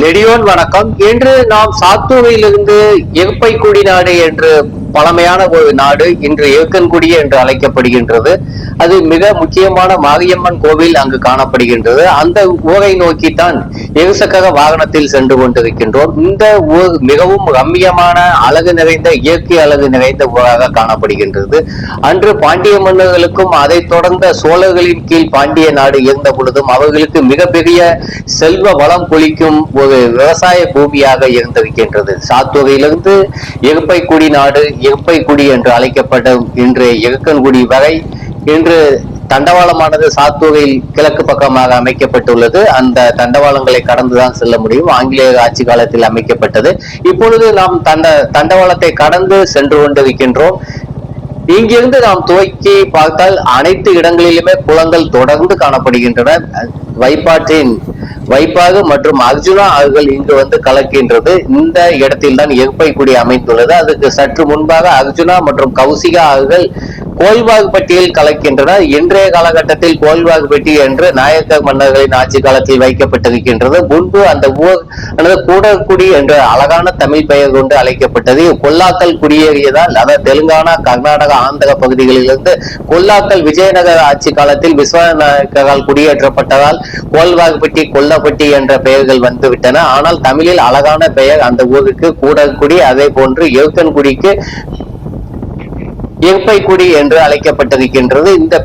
லெடியோன் வணக்கம். இன்று நாம் சாத்தூரிலிருந்து எருப்பைக்குடி நாடு என்று பழமையான ஒரு நாடு இன்று ஏற்கன்குடி என்று அழைக்கப்படுகின்றது. அது மிக முக்கியமான மாரியம்மன் கோவில் அங்கு காணப்படுகின்றது. அந்த ஊரை நோக்கித்தான் இருசக்கர வாகனத்தில் சென்று கொண்டிருக்கின்றோம். இந்த ஊர் மிகவும் ரம்மியமான அழகு நிறைந்த இயற்கை அழகு நிறைந்த ஊராக காணப்படுகின்றது. அன்று பாண்டிய மன்னர்களுக்கும் அதை தொடர்ந்த சோழர்களின் கீழ் பாண்டிய நாடு இருந்த பொழுதும் அவர்களுக்கு மிகப்பெரிய செல்வ வளம் பொழிக்கும் ஒரு விவசாய பூமியாக இருந்திருக்கின்றது. சாத்தூரிலிருந்து எருப்பைக்குடி நாடு, எருப்பைக்குடி என்று அழைக்கப்படும் இன்று எருக்கன்குடி வரை இன்று தண்டவாளமானது சாத்தூரில் கிழக்கு பக்கமாக அமைக்கப்பட்டுள்ளது. அந்த தண்டவாளங்களை கடந்துதான் செல்ல முடியும். ஆங்கிலேய ஆட்சி காலத்தில் அமைக்கப்பட்டது. இப்பொழுது நாம் தண்டவாளத்தை கடந்து சென்று கொண்டிருக்கின்றோம். இங்கிருந்து நாம் துவக்கி பார்த்தால் அனைத்து இடங்களிலுமே குளங்கள் தொடர்ந்து காணப்படுகின்றன. வைப்பாற்றின் வைப்பாகு மற்றும் அர்ஜுனா ஆறுகள் இங்கு வந்து கலக்கின்றது. இந்த இடத்தில் தான் எருப்பைக்குடி அமைந்துள்ளது. அதுக்கு சற்று முன்பாக அர்ஜுனா மற்றும் கௌசிகா ஆறுகள் கோல்வாகுப்பட்டியில் கலக்கின்றன. இன்றைய காலகட்டத்தில் கோல்வாகுப்பட்டி என்று நாயக்க மன்னர்களின் ஆட்சி காலத்தில் வைக்கப்பட்டிருக்கின்றது. முன்பு அந்த ஊர் கூடக்குடி என்ற அழகான தமிழ் பெயர் கொண்டு அழைக்கப்பட்டது. கொல்லாக்கள் குடியேறியதால், அதாவது தெலுங்கானா, கர்நாடகா, ஆந்திர பகுதிகளிலிருந்து கொல்லாக்கள் விஜயநகர ஆட்சி காலத்தில் விஸ்வநாயக்கரால் குடியேற்றப்பட்டதால் கோல்வாகுப்பட்டி, கொல்லப்பட்டி என்ற பெயர்கள் வந்துவிட்டன. ஆனால் தமிழில் அழகான பெயர் அந்த ஊருக்கு கூடக்குடி. அதே போன்று எருக்கன்குடிக்கு எருப்பைக்குடி என்று அழைக்கப்பட்டிருக்கின்றது. இந்த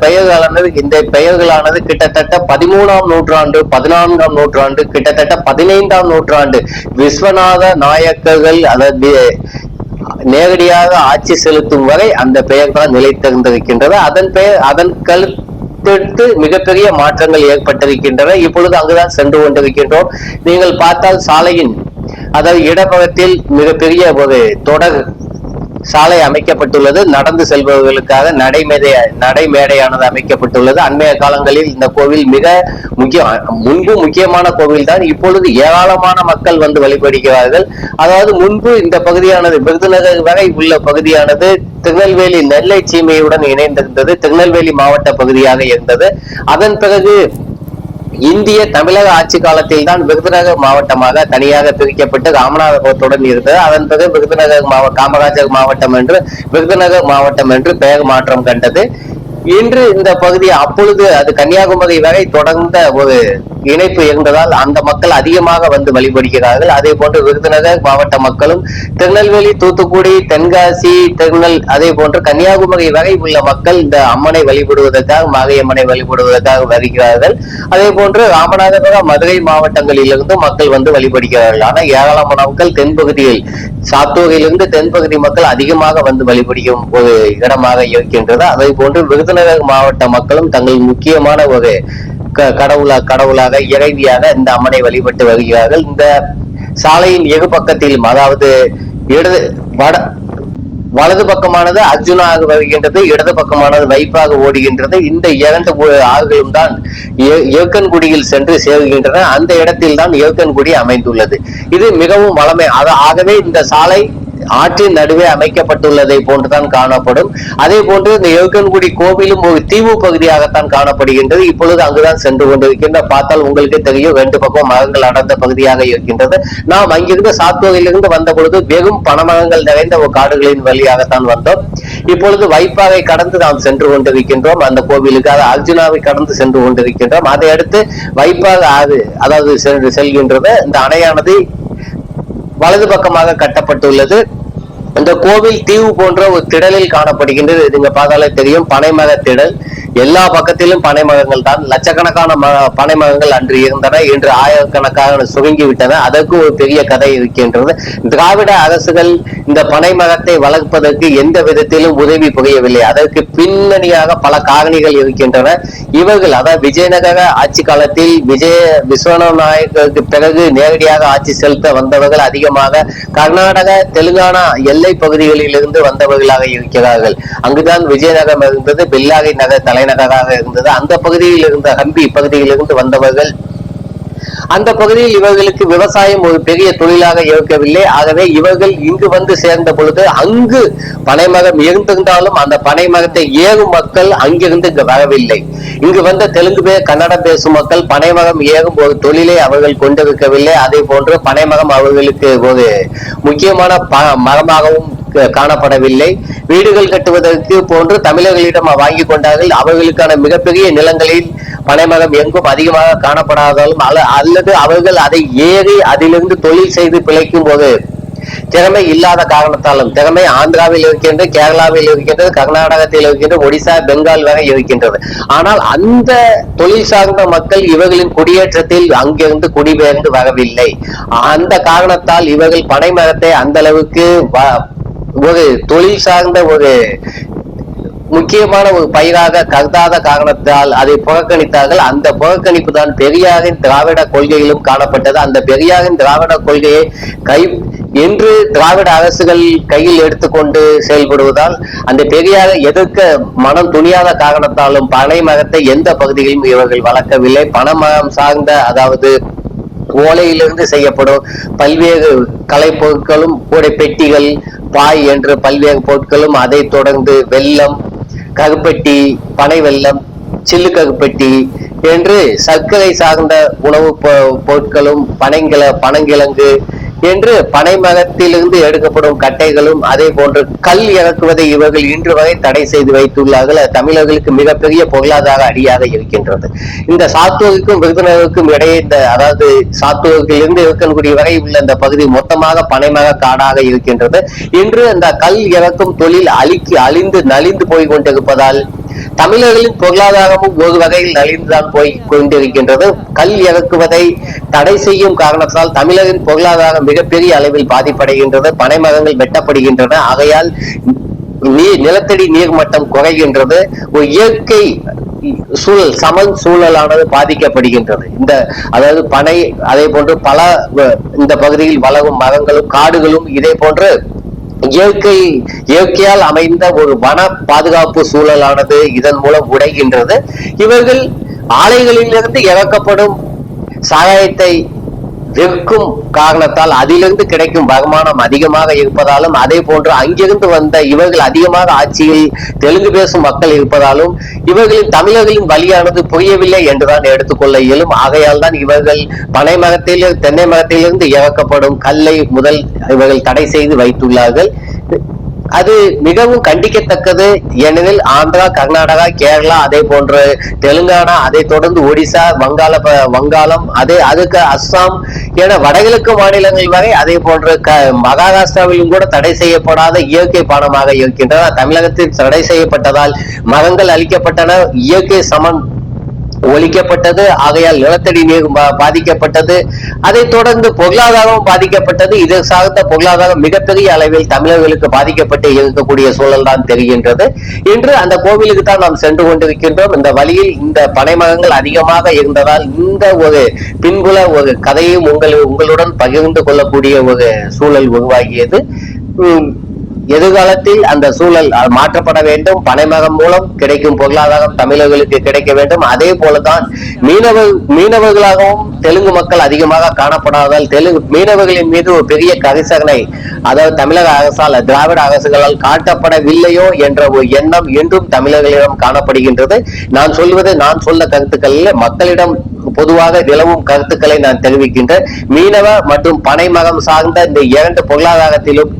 பெயர்களானது கிட்டத்தட்ட 13ஆம் நூற்றாண்டு, 14ஆம் நூற்றாண்டு, கிட்டத்தட்ட 15ஆம் நூற்றாண்டு விஸ்வநாத நாயக்கர்கள் அதாவது நேரடியாக ஆட்சி செலுத்தும் வரை அந்த பெயர் தான் நிலைத்திருந்திருக்கின்றது. அதன் கழுத்து மிகப்பெரிய மாற்றங்கள் ஏற்பட்டிருக்கின்றன. இப்பொழுது அங்குதான் சென்று கொண்டிருக்கின்றோம். நீங்கள் பார்த்தால் சாலையின் அதாவது இடப்பகத்தில் மிகப்பெரிய ஒரு தொடர் சாலை அமைக்கப்பட்டுள்ளது. நடந்து செல்பவர்களுக்காக நடைமேடையானது அமைக்கப்பட்டுள்ளது. அண்மைய காலங்களில் இந்த கோவில் முன்பு முக்கியமான கோவில் தான். இப்பொழுது ஏராளமான மக்கள் வந்து வழிபடுகிறார்கள். அதாவது முன்பு இந்த பகுதியானது விருதுநகர் வரை உள்ள பகுதியானது திருநெல்வேலி நெல்லை சீமையுடன் இணைந்திருந்தது. திருநெல்வேலி மாவட்ட பகுதியாக இருந்தது. அதன் பிறகு இந்திய தமிழக ஆட்சி காலத்தில் தான் விருதுநகர் மாவட்டமாக தனியாக பிரிக்கப்பட்டு ராமநாதபுரத்துடன் இருந்தது. அதன் பிறகு காமராஜர் மாவட்டம் என்று விருதுநகர் மாவட்டம் என்று பெயர் மாற்றம் கண்டது. இன்று இந்த பகுதி அப்பொழுது அது கன்னியாகுமரி வரை தொடர்ந்த ஒரு இணைப்பு இருந்ததால் அந்த மக்கள் அதிகமாக வந்து வழிபடுகிறார்கள். அதே போன்று விருதுநகர் மாவட்ட மக்களும் திருநெல்வேலி, தூத்துக்குடி, தென்காசி, அதே போன்று கன்னியாகுமரி வரை உள்ள மக்கள் இந்த அம்மனை வழிபடுவதற்காக, மாரியம்மனை வழிபடுவதற்காக வருகிறார்கள். அதே போன்று ராமநாதபுரம், மதுரை மாவட்டங்களிலிருந்து மக்கள் வந்து வழிபடுகிறார்கள். ஆனால் ஏராளமான மக்கள் தென்பகுதியில், சாத்தூரிலிருந்து தென்பகுதி மக்கள் அதிகமாக வந்து வழிபடும் ஒரு இடமாக இருக்கின்றது. அதே போன்று விருதுநகர் மாவட்ட மக்களும் தங்கள் முக்கியமான ஒரு கடவுளாக இறைவியாக இந்த அம்மனை வழிபட்டு வருகிறார்கள். இந்த சாலையின் இரு பக்கத்திலும், அதாவது வலது பக்கமானது அர்ஜுனாக வருகின்றது, இடது பக்கமானது வைப்பாக ஓடுகின்றது. இந்த இரண்டு ஆறுகளும் தான் எருக்கன்குடியில் சென்று சேருகின்றன. அந்த இடத்தில் தான் எருக்கன்குடி அமைந்துள்ளது. இது மிகவும் வளமை. ஆகவே இந்த சாலை ஆற்றின் நடுவே அமைக்கப்பட்டுள்ளதை போன்றுதான் காணப்படும். அதே போன்று இந்த எருக்கன்குடி கோவிலும் ஒரு தீவு பகுதியாகத்தான் காணப்படுகின்றது. இப்பொழுது அங்குதான் சென்று கொண்டிருக்கின்ற பார்த்தால் உங்களுக்கு தெரியும், ரெண்டு பக்கம் மரங்கள் அடர்ந்த பகுதியாக இருக்கின்றது. நாம் அங்கிருந்து சாத்தூரிலிருந்து வந்த பொழுது வெறும் பனமரங்கள் நிறைந்த ஒரு காடுகளின் வழியாகத்தான் வந்தோம். இப்பொழுது வைப்பாவை கடந்து நாம் சென்று கொண்டிருக்கின்றோம். அந்த கோவிலுக்காக அர்ஜுனாவை கடந்து சென்று கொண்டிருக்கின்றோம். அதை அடுத்து வைப்பாக அதாவது செல்கின்றது. இந்த அணையானது வலது பக்கமாக கட்டப்பட்டுள்ளது. இந்த கோவில் தீவு போன்ற ஒரு திடலில் காணப்படுகின்றது. நீங்க பார்த்தாலே தெரியும், பனைமர திடல். எல்லா பக்கத்திலும் பனைமரங்கள் தான். லட்சக்கணக்கான பனைமரங்கள் அன்று இருந்தன. இன்று ஆயிரக்கணக்காக சுருங்கிவிட்டன. அதற்கு ஒரு பெரிய கதை இருக்கின்றது. திராவிட அரசுகள் இந்த பனைமரத்தை வளர்ப்பதற்கு எந்த விதத்திலும் உதவி புரியவில்லை. அதற்கு பின்னணியாக பல காரணிகள் இருக்கின்றன. இவர்கள், அதாவது விஜயநகர ஆட்சி காலத்தில் விஸ்வநாத நாயக்கருக்கு பிறகு நேரடியாக ஆட்சி செலுத்த வந்தவர்கள் அதிகமாக கர்நாடக, தெலுங்கானா எல்லை பகுதிகளில் இருந்து வந்தவர்களாக இருக்கிறார்கள். அங்குதான் விஜயநகரம் இருந்தது. பெல்லாரி நகர் தலைநகராக இருந்தது. அந்த பகுதியில் இருந்த ஹம்பி பகுதியில் இருந்து வந்தவர்கள் அந்த பகுதியில் இவர்களுக்கு விவசாயம் ஒரு பெரிய தொழிலாக இருக்கவில்லை. ஆகவே இவர்கள் இங்கு வந்து சேர்ந்த பொழுது அங்கு பனைமரம் இருந்திருந்தாலும் அந்த பனைமரத்தை ஏறும் மக்கள் அங்கிருந்து இங்கு வரவில்லை. இங்கு வந்த தெலுங்கு கன்னடம் பேசும் மக்கள் பனைமரம் ஏறும் ஒரு தொழிலை அவர்கள் கொண்டிருக்கவில்லை. அதே போன்று பனைமரம் அவர்களுக்கு ஒரு முக்கியமான மரமாகவும் காணப்படவில்லை. வீடுகள் கட்டுவதற்கு போன்று தமிழர்களிடம் வாங்கி கொண்டார்கள். அவர்களுக்கான மிகப்பெரிய நிலங்களில் பனைமரம் எங்கும் அதிகமாக காணப்படாதாலும் அல்லது அவர்கள் அதை ஏறி அதிலிருந்து தொழில் செய்து பிழைக்கும் போது திறமை இல்லாத காரணத்தாலும், திறமை ஆந்திராவில் இருக்கின்றது, கேரளாவில் இருக்கின்றது, கர்நாடகத்தில் இருக்கின்றது, ஒடிசா, பெங்கால் வரை இருக்கின்றது. ஆனால் அந்த தொழில் சார்ந்த மக்கள் இவர்களின் குடியேற்றத்தில் அங்கிருந்து குடிபெயர்ந்து வரவில்லை. அந்த காரணத்தால் இவர்கள் பனைமரத்தை அந்த அளவுக்கு ஒரு தொழில் சார்ந்த ஒரு முக்கியமான ஒரு பயிராக கருதாத காரணத்தால் அதை புறக்கணித்தார்கள். அந்த புறக்கணிப்பு தான் பெரியாரின் திராவிட கொள்கையிலும் காணப்பட்டது. அந்த பெரியாரின் திராவிட கொள்கையை என்று திராவிட அரசுகள் கையில் எடுத்துக்கொண்டு செயல்படுவதால் அந்த பெரியாரை எதிர்க்க மனம் துணியாத காரணத்தாலும் பனை மரத்தை எந்த பகுதிகளிலும் இவர்கள் வளர்க்கவில்லை. பனைமரம் சார்ந்த, அதாவது ஓலையிலிருந்து செய்யப்படும் பல்வேறு கலைப்பொருட்களும், கூடை பெட்டிகள், பாய் என்று பல்வேறு பொருட்களும், அதை தொடர்ந்து வெல்லம், கருப்பெட்டி, பனை வெல்லம், சில்லு கருப்பெட்டி என்று சர்க்கரை சார்ந்த உணவு பொருட்களும், பனங்கிழங்கு என்று பனைமரத்திலிருந்து எடுக்கப்படும் கட்டைகளும், அதே போன்று கல் இறக்குவதை இவர்கள் இன்று வரை தடை செய்து வைத்துள்ளார்கள். தமிழர்களுக்கு மிகப்பெரிய பொருளாதார அடியாக இருக்கின்றது. இந்த சாத்தூருக்கும் விருதுநகருக்கும் இடையே அதாவது சாத்தூரில் இருந்து இருக்கக்கூடிய வரை உள்ள இந்த பகுதி மொத்தமாக பனைமர காடாக இருக்கின்றது. இன்று அந்த கல் இறக்கும் தொழில் அழிந்து நலிந்து போய் கொண்டிருப்பதால் தமிழர்களின் பொருளாதாரமும் ஒரு வகையில் நலிந்துதான் போய் கொண்டிருக்கின்றது. கல் இறக்குவதை தடை செய்யும் காரணத்தால் தமிழரின் பொருளாதாரம் மிகப்பெரிய அளவில் பாதிப்படைகின்றது. பனைமரங்கள் வெட்டப்படுகின்றன. ஆகையால் நிலத்தடி நீர்மட்டம் குறைகின்றது. ஒரு இயற்கை சூழல், சமன் சூழலானது பாதிக்கப்படுகின்றது. அதாவது பனை, அதே போன்று பல இந்த பகுதியில் வளரும் மரங்களும் காடுகளும் இதே போன்று இயற்கையால் அமைந்த ஒரு வன பாதுகாப்பு சூழலானது இதன் மூலம் உடைகின்றது. இவர்கள் ஆலைகளிலிருந்து இறக்கப்படும் சாராயத்தை விற்கும் காரணத்தால் அதிலிருந்து கிடைக்கும் வருமானம் அதிகமாக இருப்பதாலும், அதே போன்று அங்கிருந்து வந்த இவர்கள் அதிகமாக ஆட்சியில் தெலுங்கு பேசும் மக்கள் இருப்பதாலும் இவர்களின் தமிழர்களின் வழியானது புரியவில்லை என்றுதான் எடுத்துக்கொள்ள இயலும். ஆகையால் தான் இவர்கள் பனை மரத்தில், தென்னை மரத்திலிருந்து இறக்கப்படும் கல்லை முதல் இவர்கள் தடை செய்து வைத்துள்ளார்கள். அது மிகவும் கண்டிக்கத்தக்கது. ஏனெனில் ஆந்திரா, கர்நாடகா, கேரளா, அதே போன்று தெலுங்கானா, அதை தொடர்ந்து ஒடிசா, வங்காளம், அதுக்கு அஸ்ஸாம் என வடகிழக்கு மாநிலங்கள் வரை, அதே போன்று மகாராஷ்டிராவிலும் கூட தடை செய்யப்படாத இயற்கை பானமாக இருக்கின்றன. தமிழகத்தில் தடை செய்யப்பட்டதால் மரங்கள் அழிக்கப்பட்டன, இயற்கை சமன் ஒழிக்கப்பட்டது. ஆகையால் நிலத்தடி நீர் பாதிக்கப்பட்டது. அதை தொடர்ந்து பொருளாதாரம் பாதிக்கப்பட்டது. இது சார்ந்த பொருளாதாரம் மிகப்பெரிய அளவில் தமிழர்களுக்கு பாதிக்கப்பட்டு இருக்கக்கூடிய சூழல் தான் தெரிகின்றது. இன்று அந்த கோவிலுக்கு தான் நாம் சென்று கொண்டிருக்கின்றோம். இந்த வழியில் இந்த பனைமரங்கள் அதிகமாக இருந்ததால் இந்த ஒரு பின்புல ஒரு கதையும் உங்களுடன் பகிர்ந்து கொள்ளக்கூடிய ஒரு சூழல் உருவாகியது. எதிர்காலத்தில் அந்த சூழல் மாற்றப்பட வேண்டும். பனைமரம் மூலம் கிடைக்கும் பொருளாதாரம் தமிழர்களுக்கு கிடைக்க வேண்டும். அதே போலதான் மீனவர்களாகவும் தெலுங்கு மக்கள் அதிகமாக காணப்படாதால் மீனவர்களின் மீது ஒரு பெரிய கரிசனை, அதாவது தமிழக அரசால், திராவிட அரசுகளால் காட்டப்படவில்லையோ என்ற ஒரு எண்ணம் இன்றும் தமிழர்களிடம் காணப்படுகின்றது. நான் சொல்ல கருத்துக்கள் மக்களிடம் பொதுவாக நிலவும் கருத்துக்களை நான் தெரிவிக்கின்றேன். மீனவ மற்றும் பனைமரம் சார்ந்த இந்த இரண்டு பொருளாதாரத்திலும்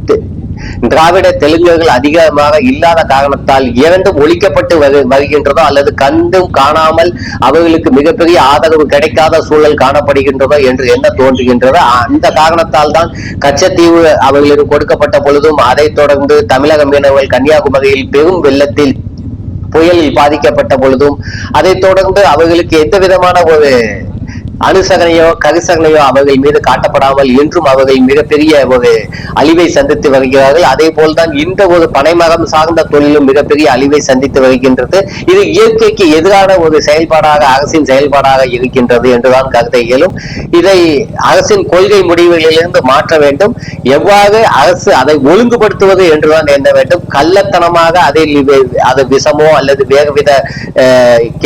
திராவிட தெலுங்குகள் அதிகமாக இல்லாத காரணத்தால் இரண்டும் ஒழிக்கப்பட்டு வருகின்றதோ அல்லது கண்டும் காணாமல் அவர்களுக்கு மிகப்பெரிய ஆதரவு கிடைக்காத சூழல் காணப்படுகின்றதோ என்று என்ன தோன்றுகின்றதோ அந்த காரணத்தால் தான் கச்சத்தீவு அவர்களுக்கு கொடுக்கப்பட்ட பொழுதும், அதை தொடர்ந்து தமிழக மீனவர்கள் கன்னியாகுமரியில் பெரும் வெள்ளத்தில் புயலில் பாதிக்கப்பட்ட பொழுதும், அதை தொடர்ந்து அவர்களுக்கு எந்த விதமான ஒரு அனுசரணையோ கரிசரணையோ அவர்கள் மீது காட்டப்படாமல் இன்றும் அவர்கள் மிகப்பெரிய ஒரு அழிவை சந்தித்து வருகிறார்கள். அதே போல்தான் இந்த ஒரு பனைமரம் சார்ந்த தொழிலும் மிகப்பெரிய அழிவை சந்தித்து வருகின்றது. இது இயற்கைக்கு எதிரான ஒரு செயல்பாடாக, அரசின் செயல்பாடாக இருக்கின்றது என்றுதான் கருத இயலும். இதை அரசின் கொள்கை முடிவுகளிலிருந்து மாற்ற வேண்டும். எவ்வாறு அரசு அதை ஒழுங்குபடுத்துவது என்றுதான் எண்ண வேண்டும். கள்ளத்தனமாக அது விஷமோ அல்லது வேறுவித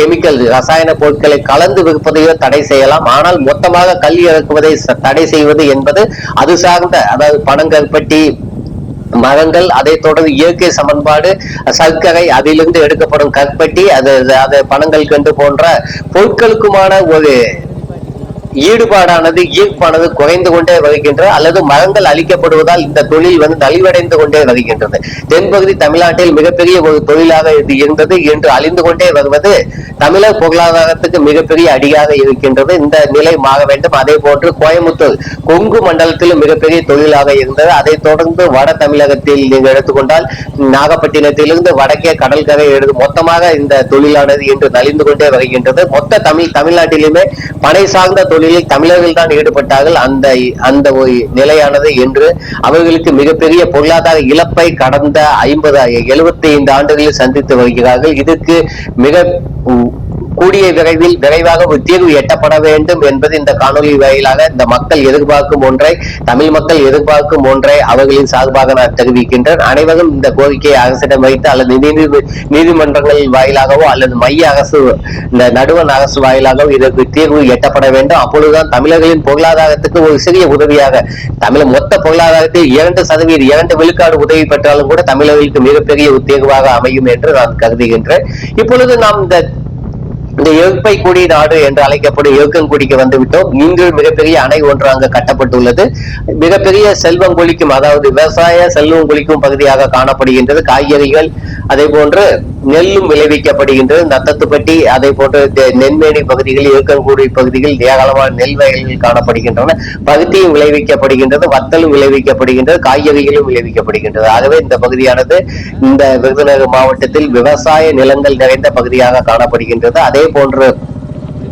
கெமிக்கல் ரசாயன பொருட்களை கலந்து விற்பதையோ தடை செய்யலாம். செய்யலாம். ஆனால் மொத்தமாக கல் இறக்குவதை தடை செய்வது என்பது அது சார்ந்த, அதாவது பனங்கல்பட்டி மரங்கள், அதை தொடர்ந்து இயற்கை சமன்பாடு, சர்க்கரை, அதிலிருந்து எடுக்கப்படும் கற்பட்டி, அது பனங்கள் கண்டு போன்ற பொருட்களுக்குமான ஒரு ஈடுபாடானது, ஈர்ப்பானது குறைந்து கொண்டே வருகின்ற, அல்லது மரங்கள் அழிக்கப்படுவதால் இந்த தொழில் நலிவடைந்து கொண்டே வருகின்றது. தென்பகுதி தமிழ்நாட்டில் மிகப்பெரிய ஒரு தொழிலாக இது இருந்தது, என்று அழிந்து கொண்டே வருவது தமிழர் பொருளாதாரத்துக்கு மிகப்பெரிய அடியாக இருக்கின்றது. இந்த நிலை மாற வேண்டும். அதே போன்று கோயம்புத்தூர் கொங்கு மண்டலத்திலும் மிகப்பெரிய தொழிலாக இருந்தது. அதை தொடர்ந்து வட தமிழகத்தில் நீங்கள் எடுத்துக்கொண்டால் நாகப்பட்டினத்திலிருந்து வடக்கே கடற்கரை மொத்தமாக இந்த தொழிலானது இன்று நலிந்து கொண்டே வருகின்றது. மொத்த தமிழ்நாட்டிலுமே பனை சார்ந்த தொழிலில் தமிழர்கள் தான் ஈடுபட்டார்கள். அந்த ஒரு நிலையானது என்று அவர்களுக்கு மிகப்பெரிய பொருளாதார இழப்பை கடந்த 75 ஆண்டுகளில் சந்தித்து வருகிறார்கள். இதுக்கு மிக கூடிய விரைவாக ஒரு தீர்வு எட்டப்பட வேண்டும் என்பது இந்த காணொலி வாயிலாக இந்த மக்கள் எதிர்பார்க்கும் ஒன்றை, தமிழ் மக்கள் எதிர்பார்க்கும் ஒன்றை அவர்களின் சார்பாக நான் தெரிவிக்கின்றேன். அனைவரும் இந்த கோரிக்கையை அரசிடம் வைத்து, அல்லது நீதிமன்றங்கள் வாயிலாகவோ அல்லது மைய அரசு, இந்த நடுவண் அரசு வாயிலாகவோ இதற்கு தீர்வு எட்டப்பட வேண்டும். அப்பொழுதுதான் தமிழர்களின் பொருளாதாரத்துக்கு ஒரு சிறிய உதவியாக, மொத்த பொருளாதாரத்தில் 2% 2 விழுக்காடு உதவி பெற்றாலும் கூட தமிழர்களுக்கு மிகப்பெரிய தீர்வாக அமையும் என்று நான் கருதுகின்றேன். இப்பொழுது நாம் இந்த எருப்பை குடி நாடு என்று அழைக்கப்படும் எருக்கங்குடிக்கு வந்துவிட்டோம். இன்று மிகப்பெரிய அணை ஒன்று அங்கு கட்டப்பட்டுள்ளது. மிகப்பெரிய செல்வம் கொளிக்கும், அதாவது விவசாய செல்வம் கொளிக்கும் பகுதியாக காணப்படுகின்றது. காய்கறிகள், அதே போன்று நெல்லும் விளைவிக்கப்படுகின்றது. நத்தத்துப்பட்டி, அதே போன்று நென்மேனி பகுதிகளில், எருக்கங்குடி பகுதிகளில் ஏராளமான நெல் வயல்கள் காணப்படுகின்றன. பருத்தியும் விளைவிக்கப்படுகின்றது, வத்தலும் விளைவிக்கப்படுகின்றது, காய்கறிகளும் விளைவிக்கப்படுகின்றது. ஆகவே இந்த பகுதியானது இந்த விருதுநகர் மாவட்டத்தில் விவசாய நிலங்கள் நிறைந்த பகுதியாக காணப்படுகின்றது. அதே போன்று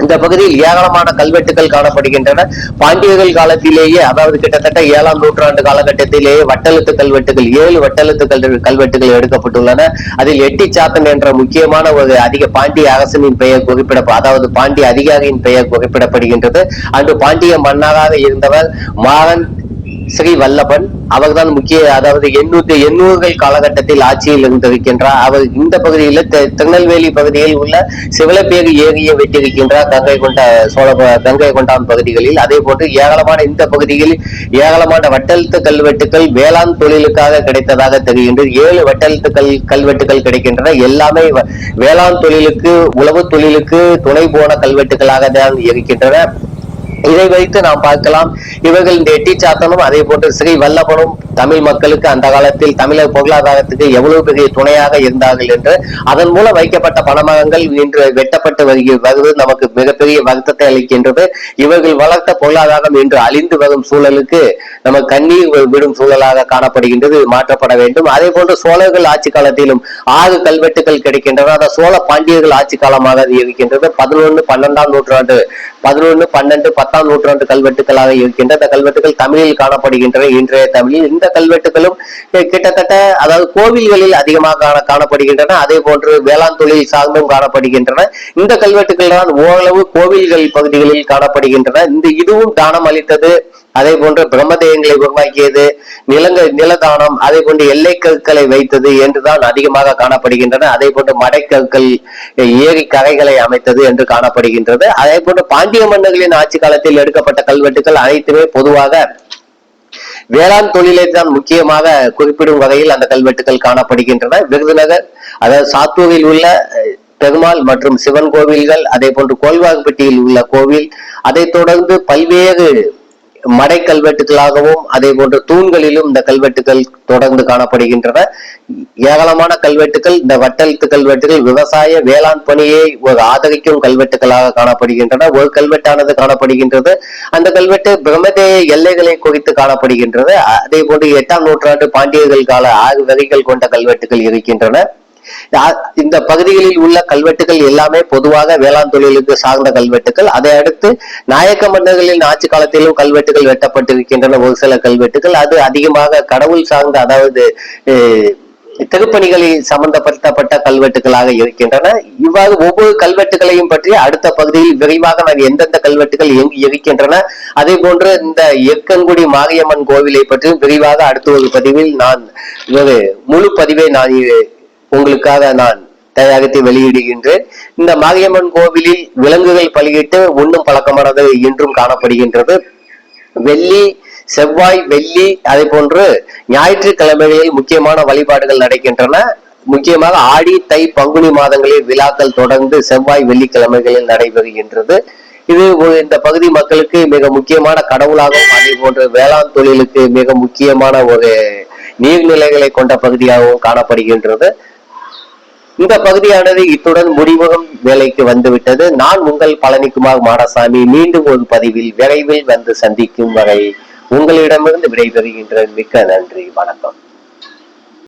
இந்த பகுதியில் ஏராளமான கல்வெட்டுகள் காணப்படுகின்றன. பாண்டியர்கள் காலத்திலேயே, அதாவது கிட்டத்தட்ட 7ஆம் நூற்றாண்டு காலகட்டத்திலேயே வட்டெழுத்து கல்வெட்டுகள், 7 வட்டெழுத்து கல்வெட்டுகள் எடுக்கப்பட்டுள்ளன. அதில் எட்டிச்சாத்தன் என்ற முக்கியமான ஒரு பாண்டிய அரசனின் பெயர் அதாவது பாண்டிய அதிகாரியின் பெயர் குறிப்பிடப்படுகின்றது. அன்று பாண்டிய மன்னராக இருந்தவர் மாறன் ஸ்ரீ வல்லபன். அவர்தான் முக்கிய, அதாவது 800கள் காலகட்டத்தில் ஆட்சியில் இருந்திருக்கின்றார். அவர் இந்த பகுதியில் திருநெல்வேலி பகுதியில் உள்ள சிவலப்பேரி ஏரியை வெட்டியிருக்கின்றார், கங்கை கொண்டான் பகுதிகளில். அதே போன்று ஏராளமான இந்த பகுதியில் ஏராளமான வட்டெழுத்து கல்வெட்டுகள் வேளாண் தொழிலுக்காக கிடைத்ததாக தெரிகின்றது. 7 வட்டெழுத்து கல்வெட்டுகள் கிடைக்கின்றன. எல்லாமே வேளாண் தொழிலுக்கு, உழவு தொழிலுக்கு துணை போன கல்வெட்டுகளாக தான் இருக்கின்றன. இதை வைத்து நாம் பார்க்கலாம், இவர்கள் இந்த எட்டிச்சாத்தனும் அதே போன்று ஸ்ரீ வல்லபனும் தமிழ் மக்களுக்கு அந்த காலத்தில் தமிழர் பொருளாதாரத்துக்கு எவ்வளவு பெரிய துணையாக இருந்தார்கள் என்று. அதன் மூலம் வைக்கப்பட்ட பணமகங்கள் இன்று வெட்டப்பட்டு வருவது நமக்கு மிகப்பெரிய வருத்தத்தை அளிக்கின்றது. இவர்கள் வளர்த்த பொருளாதாரம் இன்று அழிந்து வரும் சூழலுக்கு நமக்கு கண்ணீர் விடும் சூழலாக காணப்படுகின்றது. மாற்றப்பட வேண்டும். அதே போன்று சோழர்கள் ஆட்சி காலத்திலும் 6 கல்வெட்டுகள் கிடைக்கின்றன. அந்த சோழ பாண்டியர்கள் ஆட்சி காலமாக இருக்கின்றது. 11 12ஆம் நூற்றாண்டு, 11 12 10ஆம் நூற்றாண்டு கல்வெட்டுகளாக இருக்கின்ற இந்த கல்வெட்டுகள் தமிழில் காணப்படுகின்றன. இன்றைய தமிழில் இந்த கல்வெட்டுகளும் கிட்டத்தட்ட, அதாவது கோவில்களில் அதிகமாக காணப்படுகின்றன. அதே போன்று வேளாண் தொழில் சார்ந்தும் காணப்படுகின்றன. இந்த கல்வெட்டுகள் தான் ஓரளவு கோவில்கள் பகுதிகளில் காணப்படுகின்றன. இதுவும் தானம் அளித்தது, அதே போன்று பிரம்மதேயங்களை உருவாக்கியது, நிலதானம், அதே போன்று எல்லை கற்களை வைத்தது என்றுதான் அதிகமாக காணப்படுகின்றன. அதே போன்று மடைக்கற்கள், ஏரி கரைகளை அமைத்தது என்று காணப்படுகின்றது. அதே போன்று பாண்டிய மன்னர்களின் ஆட்சி காலத்தில் எடுக்கப்பட்ட கல்வெட்டுகள் அனைத்துமே பொதுவாக வேளாண் தொழிலை தான் முக்கியமாக குறிப்பிடும் வகையில் அந்த கல்வெட்டுகள் காணப்படுகின்றன. விருதுநகர், அதாவது சாத்தூரில் உள்ள பெருமாள் மற்றும் சிவன் கோவில்கள், அதே போன்று கோல்வார்பட்டியில் உள்ள கோவில், அதை தொடர்ந்து பல்வேறு மடை கல்வெட்டுகளாகவும் அதே போன்று தூண்களிலும் இந்த கல்வெட்டுகள் தொடர்ந்து காணப்படுகின்றன. ஏராளமான கல்வெட்டுகள், இந்த வட்டெழுத்து கல்வெட்டுகள் விவசாய வேளாண் பணியை ஒரு ஆதரிக்கும் கல்வெட்டுகளாக காணப்படுகின்றன. ஒரு கல்வெட்டானது காணப்படுகின்றது. அந்த கல்வெட்டு பிரம்மதேய எல்லைகளை குறித்து காணப்படுகின்றது. அதே போன்று 8ஆம் நூற்றாண்டு பாண்டியர்கள் கால 6 வரிகள் கொண்ட கல்வெட்டுகள் இருக்கின்றன. இந்த பகுதிகளில் உள்ள கல்வெட்டுகள் எல்லாமே பொதுவாக வேளாண் தொழிலுக்கு சார்ந்த கல்வெட்டுகள். அதை அடுத்து நாயக்க மன்னர்களின் ஆட்சி காலத்திலும் கல்வெட்டுகள் வெட்டப்பட்டிருக்கின்றன. ஒரு சில கல்வெட்டுகள் அது அதிகமாக கடவுள் சார்ந்த, அதாவது திருப்பணிகளில் சம்பந்தப்பட்ட கல்வெட்டுகளாக இருக்கின்றன. இவ்வாறு ஒவ்வொரு கல்வெட்டுகளையும் பற்றி அடுத்த பகுதியில் விரைவாக நான் எந்தெந்த கல்வெட்டுகள் எங்கு இருக்கின்றன, அதே போன்று இந்த எருக்கங்குடி மாரியம்மன் கோவிலை பற்றியும் விரிவாக அடுத்த ஒரு பதிவில் நான் ஒரு முழு பதிவை நான் உங்களுக்காக நான் தயாரித்து வெளியிடுகின்றேன். இந்த மாரியம்மன் கோவிலில் விலங்குகள் பலியிட்டு உண்ணும் பழக்கமானது இன்றும் காணப்படுகின்றது. வெள்ளி, செவ்வாய், வெள்ளி, அதே போன்று ஞாயிற்றுக்கிழமைகளில் முக்கியமான வழிபாடுகள் நடக்கின்றன. முக்கியமாக ஆடி, தை, பங்குனி மாதங்களில் விழாக்கள் தொடர்ந்து செவ்வாய், வெள்ளிக்கிழமைகளில் நடைபெறுகின்றது. இது இந்த பகுதி மக்களுக்கு மிக முக்கியமான கடவுளாகவும், அதே போன்று வேளாண் தொழிலுக்கு மிக முக்கியமான ஒரு நீர்நிலைகளை கொண்ட பகுதியாகவும் காணப்படுகின்றது. இந்த பகுதியானது இத்துடன் முடிமுகம் வேலைக்கு வந்துவிட்டது. நான் உங்கள் பழனிக்குமார் மாடசாமி. மீண்டும் ஒரு பதிவில் விரைவில் வந்து சந்திக்கும் வரை உங்களிடமிருந்து விடைபெறுகின்றேன். மிக்க நன்றி, வணக்கம்.